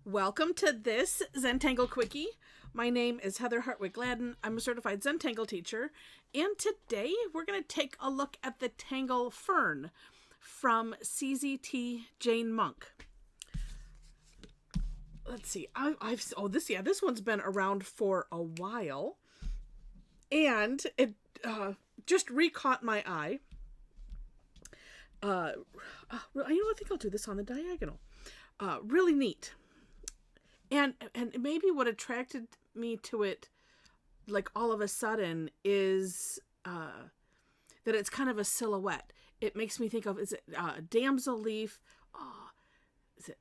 Welcome to this Zentangle Quickie. My name is Heather Hartwick Gladden. I'm a certified Zentangle teacher, and today we're going to take a look at the Tangle Fern from CZT Jane Monk. Let's see. This one's been around for a while, and it just re-caught my eye. I think I'll do this on the diagonal. Really neat. And maybe what attracted me to it, like all of a sudden, is that it's kind of a silhouette. It makes me think of, is it damsel leaf? Is it,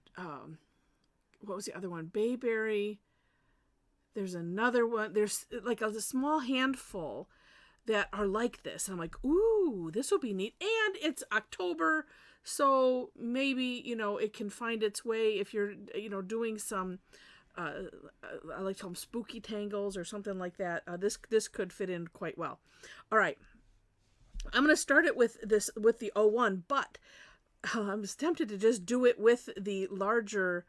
what was the other one? Bayberry. There's another one. There's like a small handful that are like this. And I'm like, ooh, this will be neat. And it's October, so maybe, it can find its way if you're, doing some, I like to call them spooky tangles or something like that. This could fit in quite well. All right. I'm going to start it with the 01, but I was tempted to just do it with the larger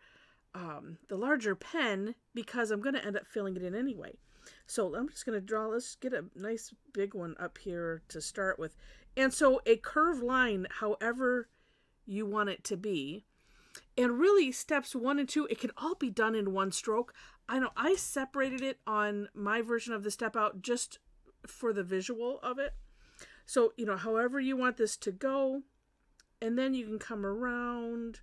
pen because I'm going to end up filling it in anyway. So I'm just going to draw, let's get a nice big one up here to start with. And so a curved line, however you want it to be. And really steps 1 and 2, it can all be done in one stroke. I know I separated it on my version of the step out just for the visual of it. So, however you want this to go, and then you can come around,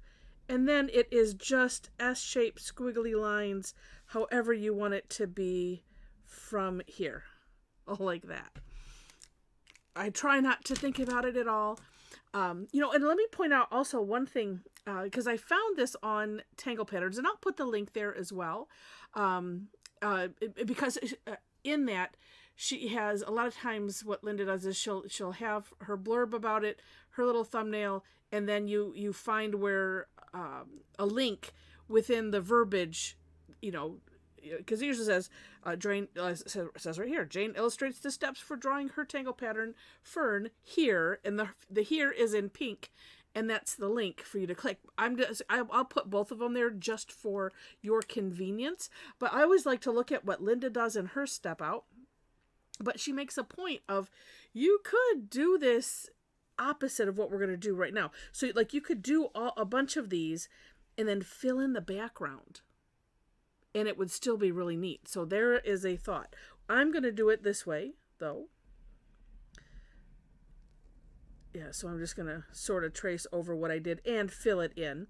and then it is just S-shaped squiggly lines, however you want it to be from here, like that. I try not to think about it at all. And let me point out also one thing, because I found this on Tangle Patterns, and I'll put the link there as well, because in that, she has, a lot of times what Linda does is she'll have her blurb about it, her little thumbnail, and then you find where a link within the verbiage, because it usually says, says right here, Jane illustrates the steps for drawing her tangle pattern Fern here, and the here is in pink, and that's the link for you to click. I'll put both of them there just for your convenience, but I always like to look at what Linda does in her step out. But she makes a point of, you could do this opposite of what we're going to do right now. So like you could do a bunch of these and then fill in the background, and it would still be really neat. So there is a thought. I'm going to do it this way, though. Yeah, so I'm just going to sort of trace over what I did and fill it in.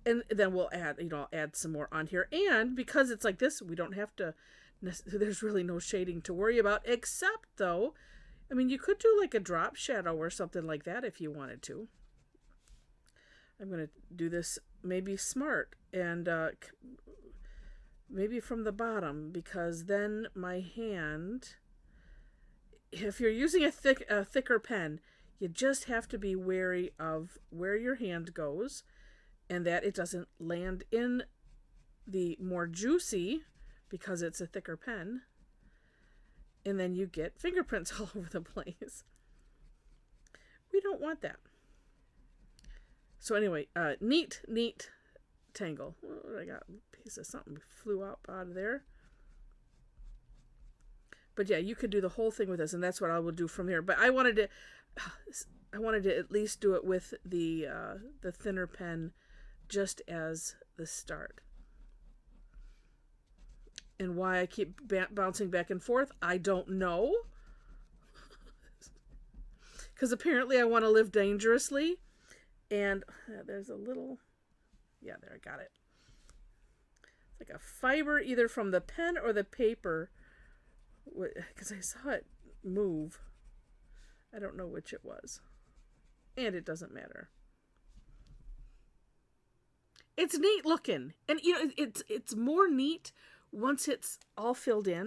And then we'll add, I'll add some more on here. And because it's like this, we don't have to, there's really no shading to worry about, except though, you could do like a drop shadow or something like that if you wanted to. I'm going to do this maybe smart and maybe from the bottom, because then my hand, if you're using a thicker pen, you just have to be wary of where your hand goes and that it doesn't land in the more juicy, because it's a thicker pen, and then you get fingerprints all over the place. We don't want that. So anyway, neat tangle. I got a piece of something flew out of there. But yeah, you could do the whole thing with this, and that's what I will do from here. But I wanted to at least do it with the thinner pen, just as the start. And why I keep bouncing back and forth, I don't know. Because apparently I want to live dangerously. And there's a little, yeah, there, I got it. It's like a fiber either from the pen or the paper, because I saw it move. I don't know which it was. And it doesn't matter. It's neat looking. And, it's more neat once it's all filled in.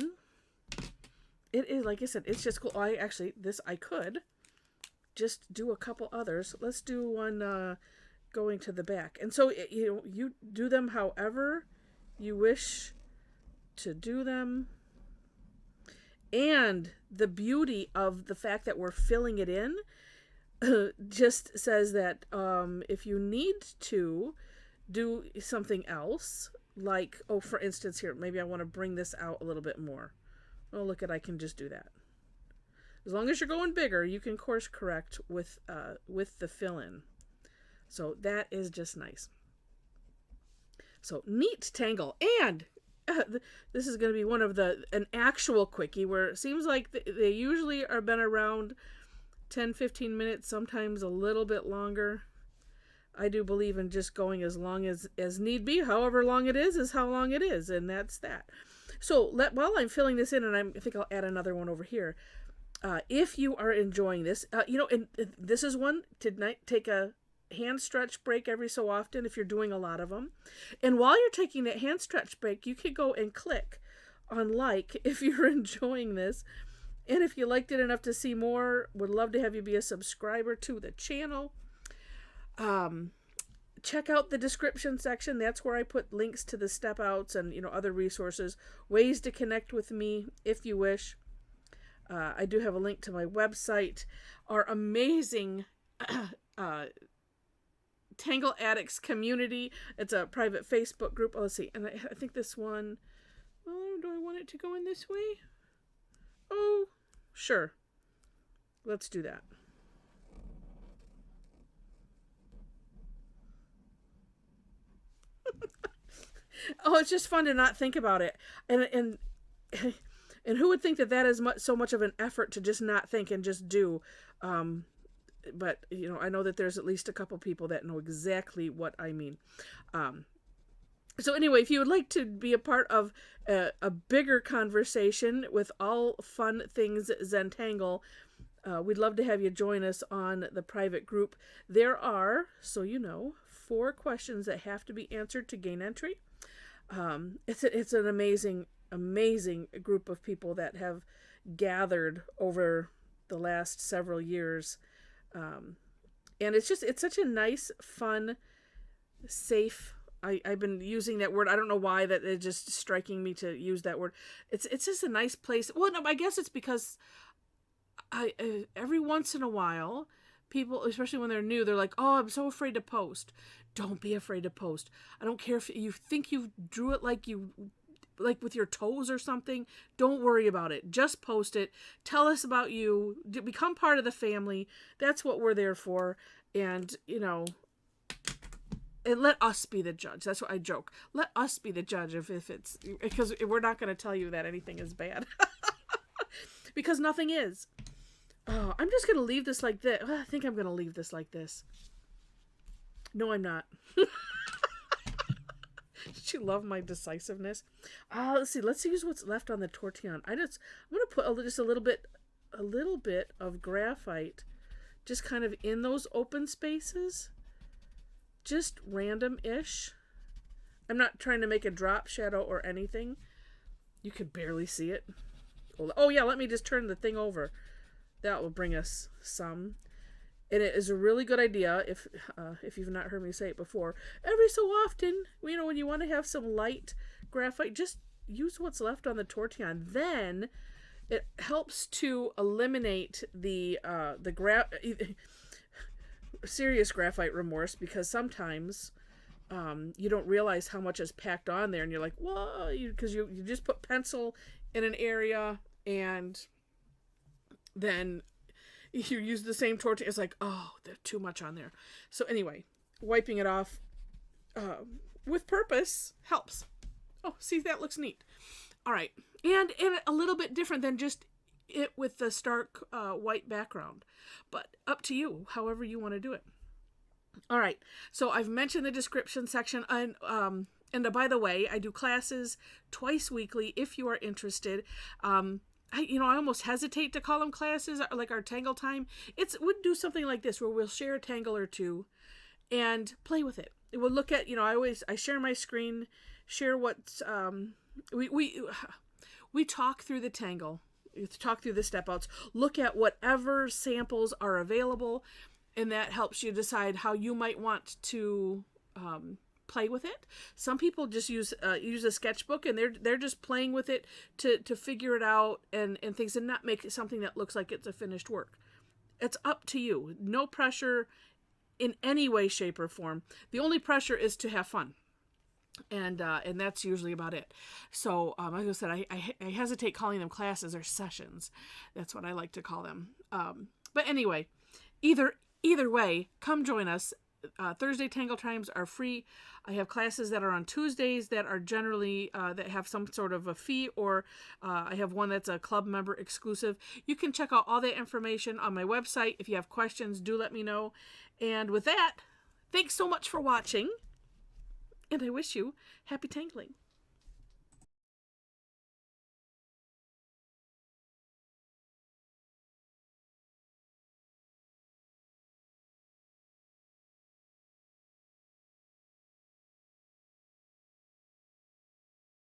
It is, like I said, it's just cool. I could just do a couple others. Let's do one going to the back. And so, you do them however you wish to do them. And the beauty of the fact that we're filling it in just says that if you need to do something else. Like, oh, for instance here, maybe I want to bring this out a little bit more. Oh, look at, I can just do that. As long as you're going bigger, you can course correct with the fill-in. So that is just nice. So neat Tangle. And this is going to be one of an actual quickie where it seems like they usually are been around 10-15 minutes, sometimes a little bit longer. I do believe in just going as long as need be. However long it is how long it is, and that's that. So while I'm filling this in, and I think I'll add another one over here. If you are enjoying this, and this is one to take a hand stretch break every so often if you're doing a lot of them. And while you're taking that hand stretch break, you could go and click on like if you're enjoying this. And if you liked it enough to see more, would love to have you be a subscriber to the channel. Check out the description section. That's where I put links to the step outs and other resources, ways to connect with me if you wish. I do have a link to my website, our amazing Tangle Addicts community. It's a private Facebook group. Oh, let's see. And I think this one, do I want it to go in this way? Oh, sure. Let's do that. Oh, it's just fun to not think about it. And who would think that is so much of an effort to just not think and just do? But I know that there's at least a couple people that know exactly what I mean. So anyway, if you would like to be a part of a bigger conversation with all fun things Zentangle, we'd love to have you join us on the private group. There are, 4 questions that have to be answered to gain entry. It's an amazing group of people that have gathered over the last several years. And it's such a nice, fun, safe, I've been using that word. I don't know why that it's just striking me to use that word. It's just a nice place. Well, no, I guess it's because every once in a while, people, especially when they're new, they're like, oh, I'm so afraid to post. Don't be afraid to post. I don't care if you think you drew it like with your toes or something. Don't worry about it. Just post it. Tell us about you. Become part of the family. That's what we're there for. And, and let us be the judge. That's what I joke. Let us be the judge if it's, because we're not going to tell you that anything is bad. Because nothing is. Oh, I'm just going to leave this like this. I think I'm going to leave this like this. No, I'm not. Did you love my decisiveness? Let's see. Let's use what's left on the tortillon. I'm going to put just a little bit of graphite, just kind of in those open spaces, just random-ish. I'm not trying to make a drop shadow or anything. You could barely see it. Oh yeah, let me just turn the thing over. That will bring us some. And it is a really good idea, if you've not heard me say it before, every so often, when you want to have some light graphite, just use what's left on the tortillon. Then it helps to eliminate the serious graphite remorse, because sometimes you don't realize how much is packed on there, and you're like, whoa, because you just put pencil in an area, and then you use the same tortilla. It's like, oh, there's too much on there. So anyway, wiping it off with purpose helps. Oh, see, that looks neat. All right. And a little bit different than just it with the stark white background. But up to you, however you want to do it. All right. So I've mentioned the description section. And by the way, I do classes twice weekly if you are interested. I almost hesitate to call them classes, like our Tangle time. We'd do something like this where we'll share a Tangle or two and play with it. We'll look at, I share my screen, share what's, we talk through the Tangle, talk through the step outs, look at whatever samples are available, and that helps you decide how you might want to, play with it. Some people just use a sketchbook, and they're just playing with it to figure it out and things, and not make it something that looks like it's a finished work. It's up to you. No pressure. in any way, shape, or form. The only pressure is to have fun. And that's usually about it. So, like I said, I hesitate calling them classes or sessions. That's what I like to call them. But anyway, either way, come join us. Thursday Tangle Times are free. I have classes that are on Tuesdays that are generally that have some sort of a fee, or I have one that's a club member exclusive. You can check out all that information on my website. If you have questions, do let me know. And with that, thanks so much for watching, and I wish you happy tangling.